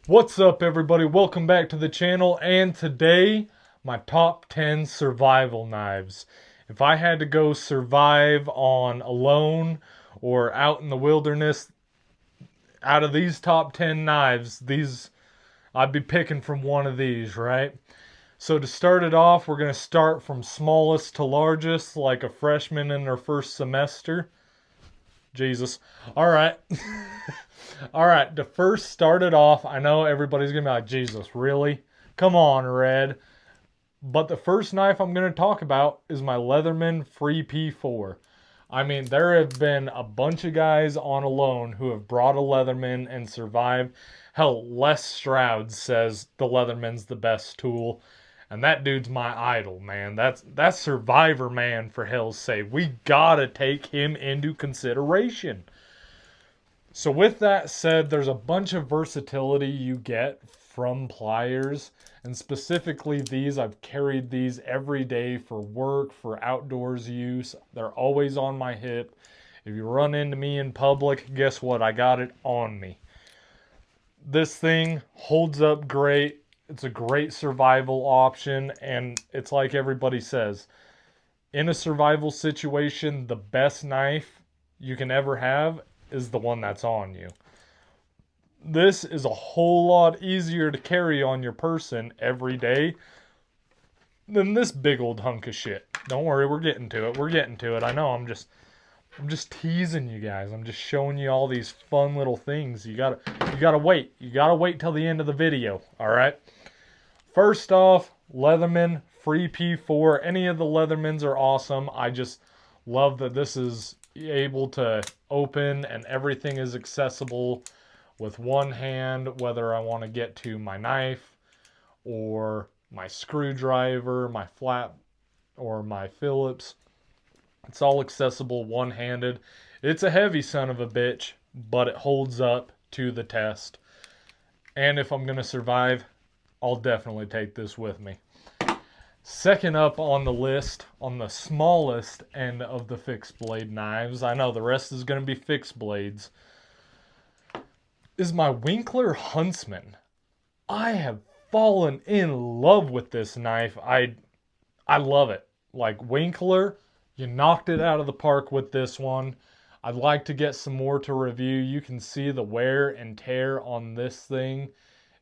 What's up, everybody? Welcome back to the channel, and today my top 10 survival knives. If I had to go survive on alone or out in the wilderness, out of these top 10 knives, I'd be picking from one of these, right? So to start it off, we're going to start from smallest to largest, like a freshman in their first semester. Jesus. All right. All right, to first start it off, I know everybody's going to be like, Jesus, really? Come on, Red. But the first knife I'm going to talk about is my Leatherman Free P4. I mean, there have been a bunch of guys on Alone who have brought a Leatherman and survived. Hell, Les Stroud says the Leatherman's the best tool. And that dude's my idol, man. That's Survivor Man, for hell's sake. We gotta take him into consideration. So with that said, there's a bunch of versatility you get from pliers, and specifically these, I've carried these every day for work, for outdoors use. They're always on my hip. If you run into me in public, guess what? I got it on me. This thing holds up great. It's a great survival option, and it's like everybody says, in a survival situation, the best knife you can ever have is the one that's on you. This is a whole lot easier to carry on your person every day than this big old hunk of shit. Don't worry, we're getting to it. We're getting to it. I know I'm just teasing you guys. I'm just showing you all these fun little things. You gotta wait. You gotta wait till the end of the video. All right. First off, Leatherman Free P4. Any of the Leathermans are awesome. I just love that this is able to open and everything is accessible with one hand, whether I want to get to my knife or my screwdriver, my flat, or my Phillips. It's all accessible one-handed. It's a heavy son of a bitch, but it holds up to the test. And if I'm going to survive, I'll definitely take this with me. Second up on the list, on the smallest end of the fixed blade knives, I know the rest is going to be fixed blades, is my Winkler Huntsman. I have fallen in love with this knife. I love it. Like Winkler, you knocked it out of the park with this one. I'd like to get some more to review. You can see the wear and tear on this thing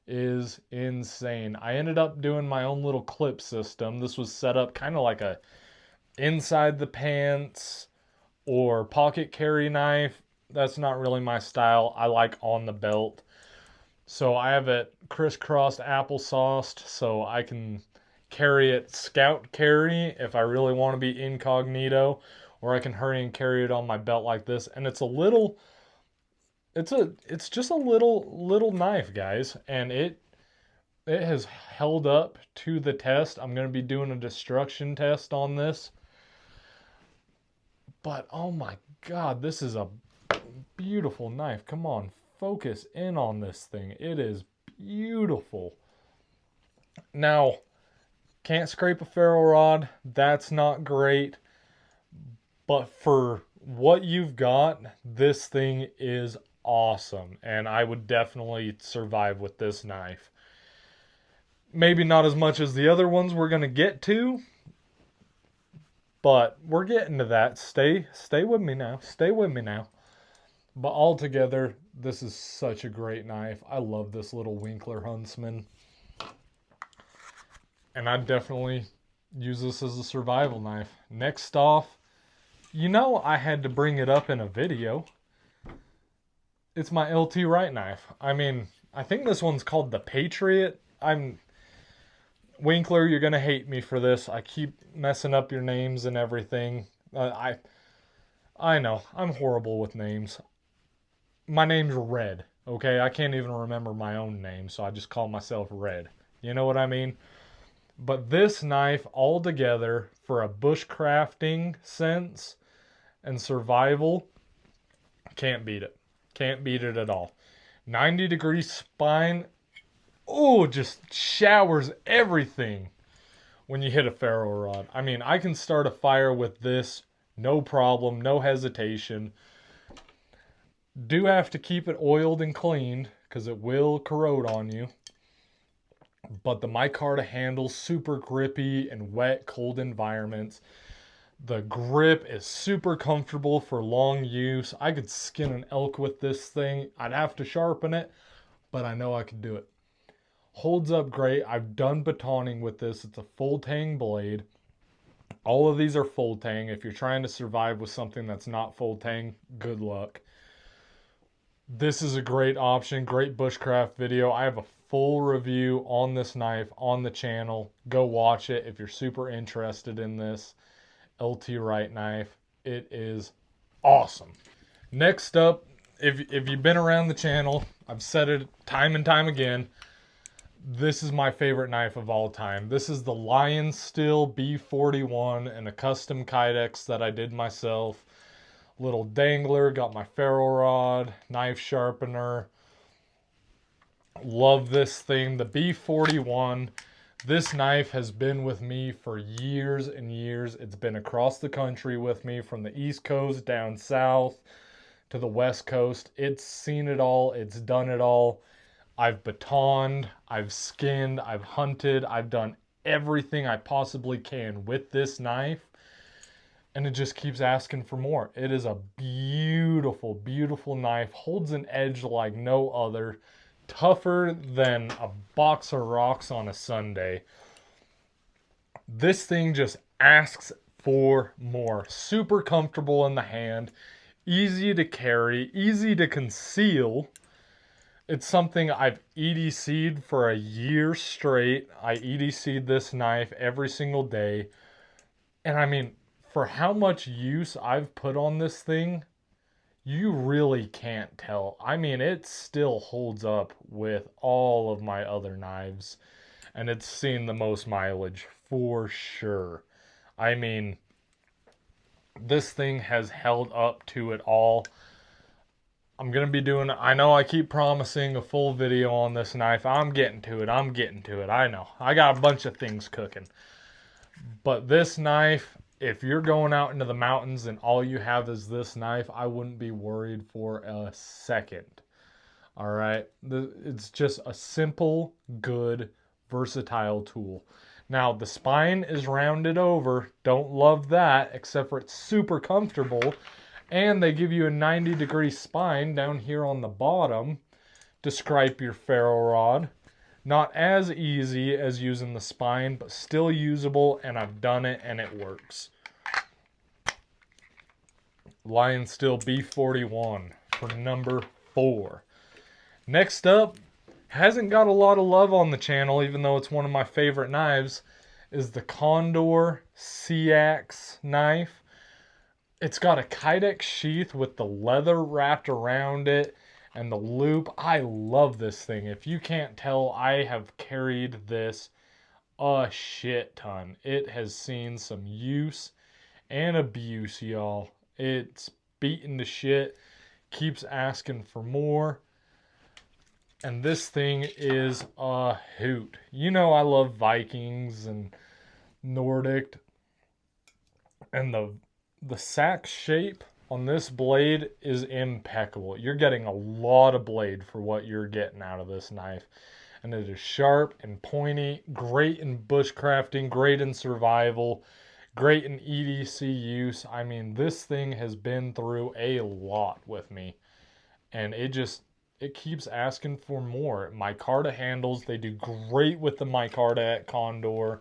is insane. I ended up doing my own little clip system. This was set up kind of like a inside the pants or pocket carry knife. That's not really my style. I like on the belt. So I have it crisscrossed applesauced so I can carry it scout carry if I really want to be incognito, or I can hurry and carry it on my belt like this. And it's a little, it's just a little knife, guys, and it has held up to the test. I'm going to be doing a destruction test on this. But oh my god, this is a beautiful knife. Come on, focus in on this thing. It is beautiful. Now, can't scrape a ferro rod. That's not great. But for what you've got, this thing is awesome. And I would definitely survive with this knife. Maybe not as much as the other ones we're going to get to, but we're getting to that. Stay with me now. Stay with me now. But altogether, this is such a great knife. I love this little Winkler Huntsman. And I'd definitely use this as a survival knife. Next off, you know I had to bring it up in a video. It's my LT Wright knife. I mean, I think this one's called the Patriot. Winkler, you're going to hate me for this. I keep messing up your names and everything. I know, I'm horrible with names. My name's Red, okay? I can't even remember my own name, so I just call myself Red. You know what I mean? But this knife altogether, for a bushcrafting sense and survival, can't beat it. Can't beat it at all. 90-degree spine, oh, just showers everything when you hit a ferro rod. I mean, I can start a fire with this, no problem, no hesitation. Do have to keep it oiled and cleaned, because it will corrode on you. But the micarta handle's super grippy in wet, cold environments. The grip is super comfortable for long use. I could skin an elk with this thing. I'd have to sharpen it, but I know I could do it. Holds up great. I've done batoning with this. It's a full tang blade. All of these are full tang. If you're trying to survive with something that's not full tang, good luck. This is a great option, great bushcraft video. I have a full review on this knife on the channel. Go watch it if you're super interested in this LT Wright knife. It is awesome. Next up, if you've been around the channel, I've said it time and time again, this is my favorite knife of all time. This is the Lion Steel B41 and a custom kydex that I did myself. Little dangler, got my ferro rod, knife sharpener. Love this thing. The B41, this knife has been with me for years and years. It's been across the country with me from the East Coast down south to the West Coast. It's seen it all. It's done it all. I've batoned, I've skinned, I've hunted, I've done everything I possibly can with this knife. And it just keeps asking for more. It is a beautiful, beautiful knife. Holds an edge like no other. Tougher than a box of rocks on a Sunday. This thing just asks for more. Super comfortable in the hand. Easy to carry. Easy to conceal. It's something I've EDC'd for a year straight. I EDC'd this knife every single day. And I mean, for how much use I've put on this thing, you really can't tell. I mean, it still holds up with all of my other knives, and it's seen the most mileage for sure. I mean, this thing has held up to it all. I'm going to be doing, I know I keep promising a full video on this knife. I'm getting to it. I know. I got a bunch of things cooking. But this knife, if you're going out into the mountains and all you have is this knife, I wouldn't be worried for a second. All right? It's just a simple, good, versatile tool. Now, the spine is rounded over. Don't love that, except for it's super comfortable. And they give you a 90-degree spine down here on the bottom to stripe your ferro rod. Not as easy as using the spine, but still usable, and I've done it and it works. Lion Steel B41 for number 4. Next up, hasn't got a lot of love on the channel, even though it's one of my favorite knives, is the Condor seax knife. It's got a kydex sheath with the leather wrapped around it and the loop. I love this thing. If you can't tell, I have carried this a shit ton. It has seen some use and abuse, y'all. It's beaten to shit, keeps asking for more. And this thing is a hoot. You know I love Vikings and Nordic. And the sack shape on this blade is impeccable. You're getting a lot of blade for what you're getting out of this knife. And it is sharp and pointy, great in bushcrafting, great in survival, great in EDC use. I mean, this thing has been through a lot with me. And it keeps asking for more. Micarta handles, they do great with the micarta at Condor.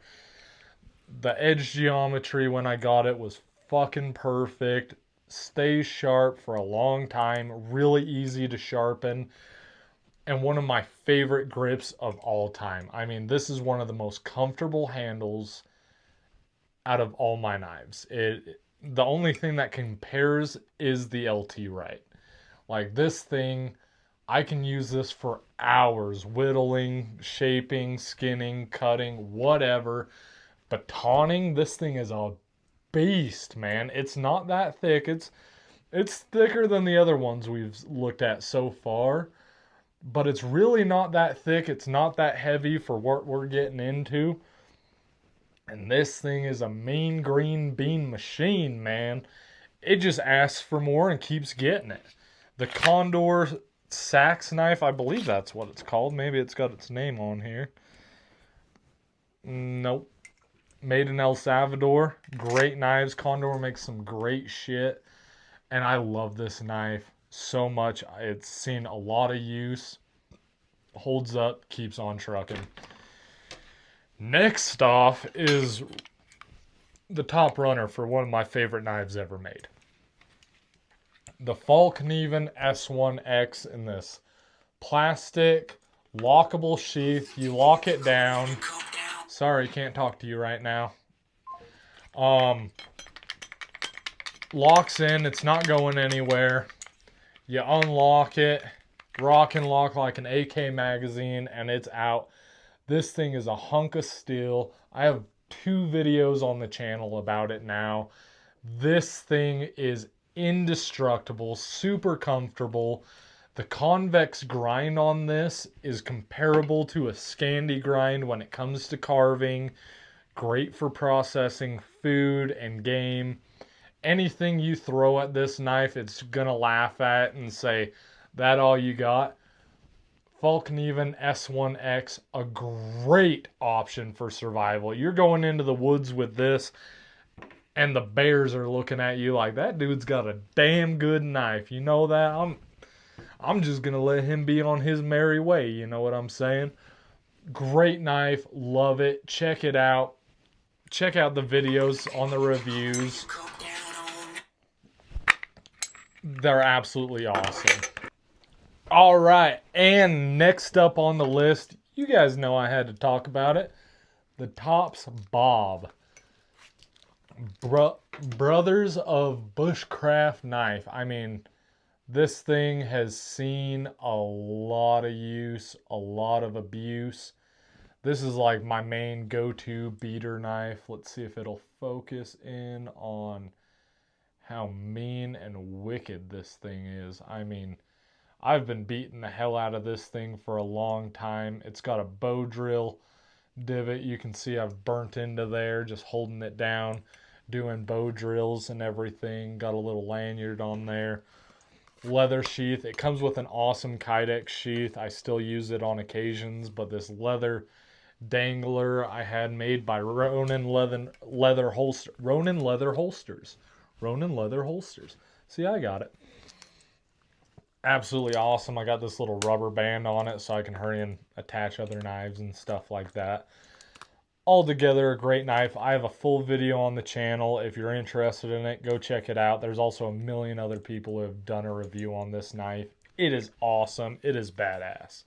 The edge geometry when I got it was fucking perfect. Stays sharp for a long time. Really easy to sharpen. And one of my favorite grips of all time. I mean, this is one of the most comfortable handles out of all my knives. The only thing that compares is the LT Wright. Like this thing, I can use this for hours. Whittling, shaping, skinning, cutting, whatever. Batoning, this thing is a beast, man. It's not that thick. It's thicker than the other ones we've looked at so far, but it's really not that thick. It's not that heavy for what we're getting into. And this thing is a mean green bean machine, man. It just asks for more and keeps getting it. The Condor seax knife. I believe that's what it's called. Maybe it's got its name on here. Nope. Made in El Salvador. Great knives. Condor makes some great shit. And I love this knife so much. It's seen a lot of use. Holds up. Keeps on trucking. Next off is the top runner for one of my favorite knives ever made. The Falkneven S1X in this plastic lockable sheath. You lock it down. Sorry, can't talk to you right now. Locks in. It's not going anywhere. You unlock it. Rock and lock like an AK magazine, and it's out. This thing is a hunk of steel. I have 2 videos on the channel about it now. This thing is indestructible, super comfortable. The convex grind on this is comparable to a Scandi grind when it comes to carving. Great for processing food and game. Anything you throw at this knife, it's gonna laugh at and say, "That all you got?" Falkneven S1X, a great option for survival. You're going into the woods with this, and the bears are looking at you like, "That dude's got a damn good knife." You know that? I'm just gonna let him be on his merry way. You know what I'm saying? Great knife, love it. Check it out. Check out the videos on the reviews. They're absolutely awesome. All right, and next up on the list, you guys know I had to talk about it. The Tops b.o.b. Brothers of Bushcraft Knife. I mean, this thing has seen a lot of use, a lot of abuse. This is like my main go-to beater knife. Let's see if it'll focus in on how mean and wicked this thing is. I mean, I've been beating the hell out of this thing for a long time. It's got a bow drill divot. You can see I've burnt into there just holding it down, doing bow drills and everything. Got a little lanyard on there. Leather sheath. It comes with an awesome Kydex sheath. I still use it on occasions, but this leather dangler I had made by Ronin leather holsters. See, I got it. Absolutely awesome. I got this little rubber band on it so I can hurry and attach other knives and stuff like that. Altogether, a great knife. I have a full video on the channel. If you're interested in it, go check it out. There's also a million other people who have done a review on this knife. It is awesome. It is badass.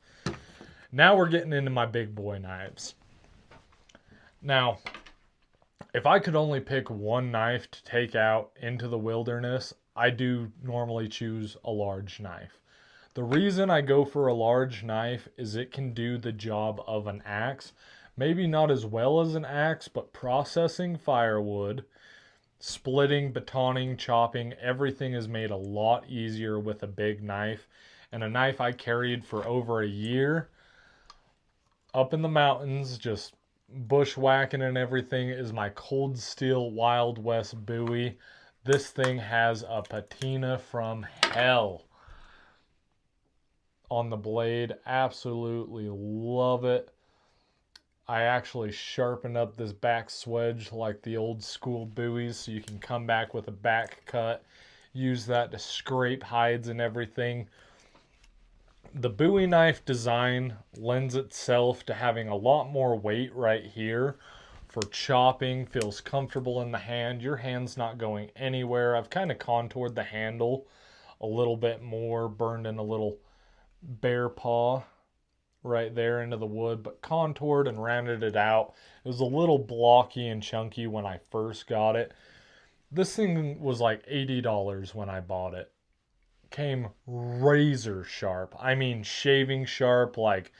Now we're getting into my big boy knives. Now, if I could only pick one knife to take out into the wilderness, I do normally choose a large knife. The reason I go for a large knife is it can do the job of an axe. Maybe not as well as an axe, but processing firewood, splitting, batoning, chopping, everything is made a lot easier with a big knife. And a knife I carried for over a year up in the mountains, just bushwhacking and everything, is my Cold Steel Wild West Bowie. This thing has a patina from hell on the blade. Absolutely love it. I actually sharpened up this back swedge like the old school Bowies, so you can come back with a back cut, use that to scrape hides and everything. The Bowie knife design lends itself to having a lot more weight right here for chopping. Feels comfortable in the hand. Your hand's not going anywhere. I've kind of contoured the handle a little bit more, burned in a little bear paw right there into the wood, but contoured and rounded it out. It was a little blocky and chunky when I first got it. This thing was like $80 when I bought it. Came razor sharp. I mean shaving sharp, like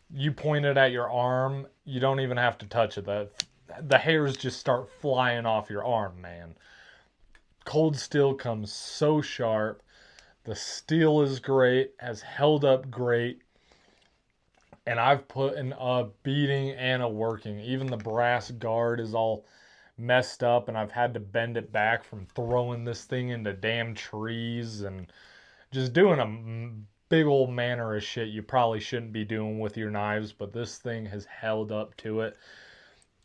you point it at your arm, you don't even have to touch it. The hairs just start flying off your arm, man. Cold Steel comes so sharp. The steel is great, has held up great. And I've put in a beating and a working. Even the brass guard is all messed up, and I've had to bend it back from throwing this thing into damn trees and just doing a big old manner of shit you probably shouldn't be doing with your knives, but this thing has held up to it.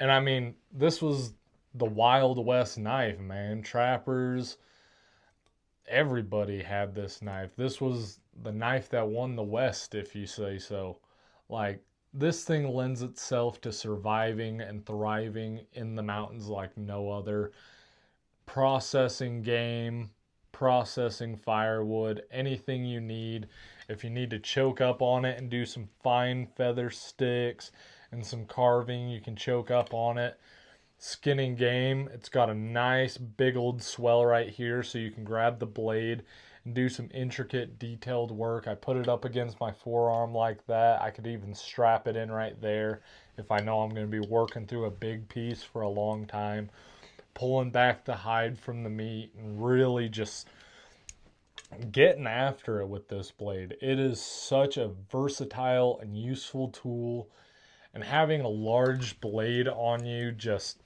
And I mean, this was the Wild West knife, man. Trappers, everybody had this knife. This was the knife that won the West, if you say so. Like, this thing lends itself to surviving and thriving in the mountains like no other. Processing game, processing firewood, anything you need. If you need to choke up on it and do some fine feather sticks and some carving, you can choke up on it. Skinning game, it's got a nice big old swell right here, so you can grab the blade and do some intricate detailed work. I put it up against my forearm like that. I could even strap it in right there if I know I'm going to be working through a big piece for a long time, pulling back the hide from the meat and really just getting after it with this blade. It is such a versatile and useful tool, and having a large blade on you just,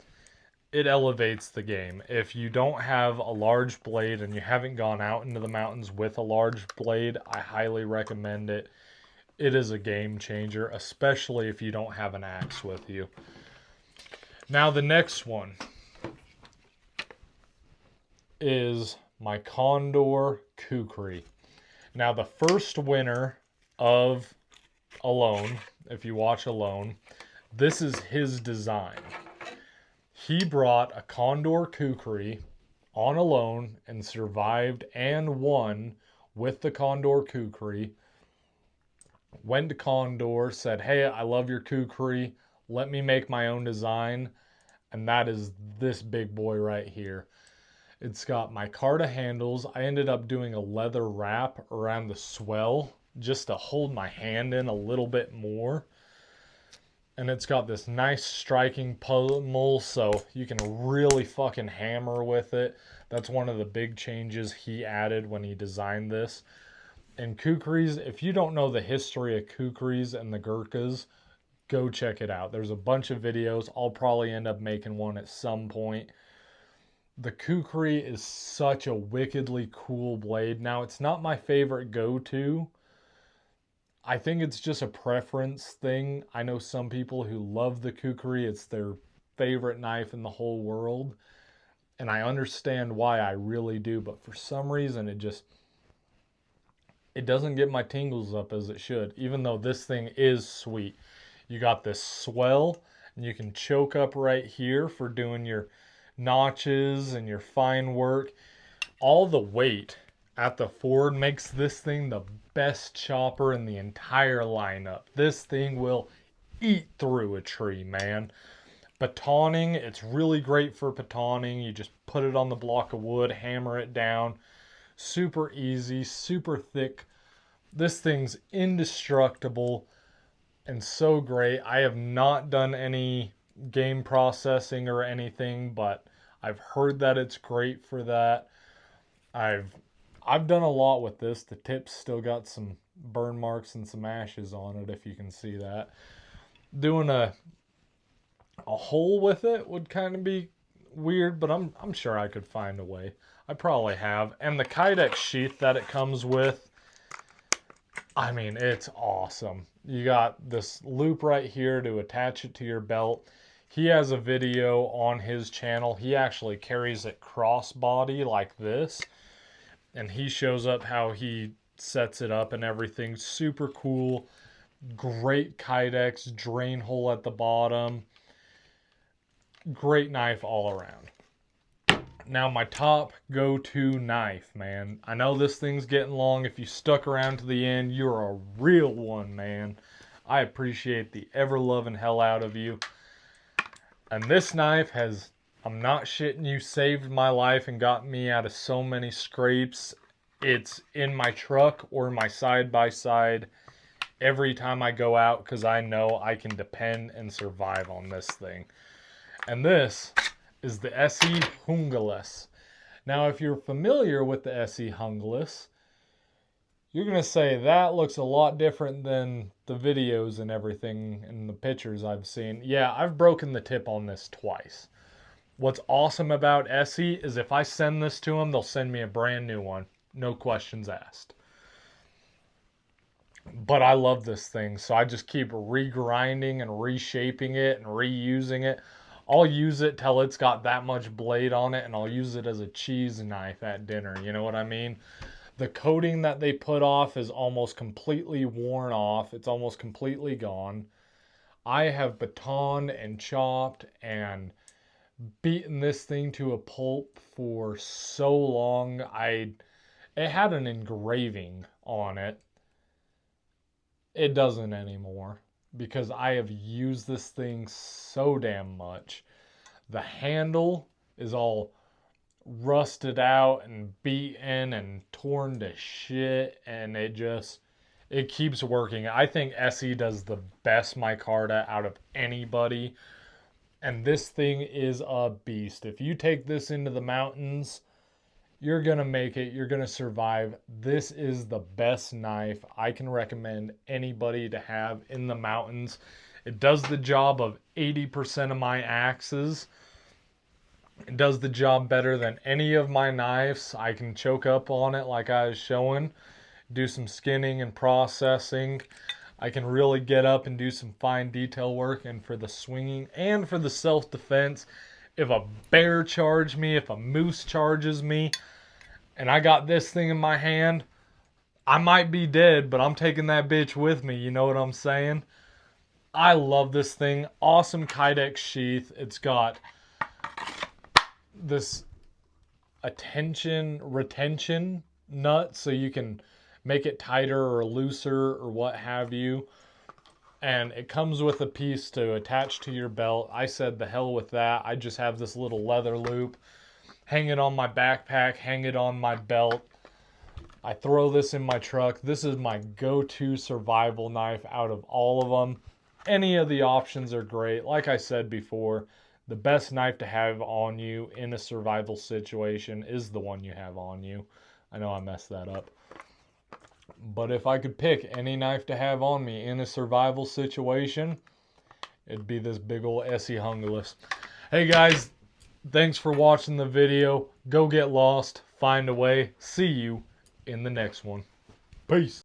it elevates the game. If you don't have a large blade and you haven't gone out into the mountains with a large blade, I highly recommend it. It is a game changer, especially if you don't have an axe with you. Now the next one is my Condor Kukri. Now the first winner of Alone, if you watch Alone, this is his design. He brought a Condor Kukri on Alone and survived and won with the Condor Kukri. Went to Condor, said, hey, I love your Kukri. Let me make my own design. And that is this big boy right here. It's got micarta handles. I ended up doing a leather wrap around the swell just to hold my hand in a little bit more. And it's got this nice striking pommel, so you can really fucking hammer with it. That's one of the big changes he added when he designed this. And Kukris, if you don't know the history of Kukris and the Gurkhas, go check it out. There's a bunch of videos. I'll probably end up making one at some point. The Kukri is such a wickedly cool blade. Now, it's not my favorite go-to. I think it's just a preference thing. I know some people who love the Kukri. It's their favorite knife in the whole world. And I understand why, I really do. But for some reason, it doesn't get my tingles up as it should. Even though this thing is sweet. You got this swell. And you can choke up right here for doing your notches and your fine work. All the weight at the forward makes this thing the best chopper in the entire lineup. This thing will eat through a tree, man. Batoning, it's really great for batoning. You just put it on the block of wood, hammer it down. Super easy, super thick. This thing's indestructible and so great. I have not done any game processing or anything, but I've heard that it's great for that. I've done a lot with this. The tip's still got some burn marks and some ashes on it, if you can see that. Doing a hole with it would kind of be weird, but I'm sure I could find a way. I probably have. And the kydex sheath that it comes with, I mean, it's awesome. You got this loop right here to attach it to your belt. He has a video on his channel. He actually carries it crossbody like this. And he shows up how he sets it up and everything. Super cool. Great kydex, drain hole at the bottom. Great knife all around. Now my top go-to knife, man. I know this thing's getting long. If you stuck around to the end, you're a real one, man. I appreciate the ever-loving hell out of you. And this knife has, I'm not shitting you, saved my life and got me out of so many scrapes. It's in my truck or my side-by-side every time I go out because I know I can depend and survive on this thing. And this is the SE Hungalis. Now, if you're familiar with the SE Hungalis, you're going to say that looks a lot different than the videos and everything and the pictures I've seen. Yeah, I've broken the tip on this twice. What's awesome about SE is if I send this to them, they'll send me a brand new one. No questions asked. But I love this thing, so I just keep regrinding and reshaping it and reusing it. I'll use it till it's got that much blade on it, and I'll use it as a cheese knife at dinner. You know what I mean? The coating that they put off is almost completely worn off. It's almost completely gone. I have batoned and chopped and beaten this thing to a pulp for so long. It had an engraving on it. It doesn't anymore because I have used this thing so damn much. The handle is all rusted out and beaten and torn to shit, and it keeps working. I think SE does the best micarta out of anybody, and this thing is a beast. If you take this into the mountains, you're gonna make it. You're gonna survive. This is the best knife I can recommend anybody to have in the mountains. It does the job of 80% of my axes. It does the job better than any of my knives. I can choke up on it like I was showing, do some skinning and processing. I can really get up and do some fine detail work. And for the swinging and for the self-defense, if a bear charges me, if a moose charges me, and I got this thing in my hand, I might be dead, but I'm taking that bitch with me. You know what I'm saying? I love this thing. Awesome Kydex sheath. It's got this retention nut so you can make it tighter or looser or what have you. And it comes with a piece to attach to your belt. I said the hell with that. I just have this little leather loop. Hang it on my backpack, hang it on my belt. I throw this in my truck. This is my go-to survival knife out of all of them. Any of the options are great. Like I said before, the best knife to have on you in a survival situation is the one you have on you. I know I messed that up. But if I could pick any knife to have on me in a survival situation, it'd be this big old SE Hungerless. Hey guys, thanks for watching the video. Go get lost, find a way. See you in the next one. Peace.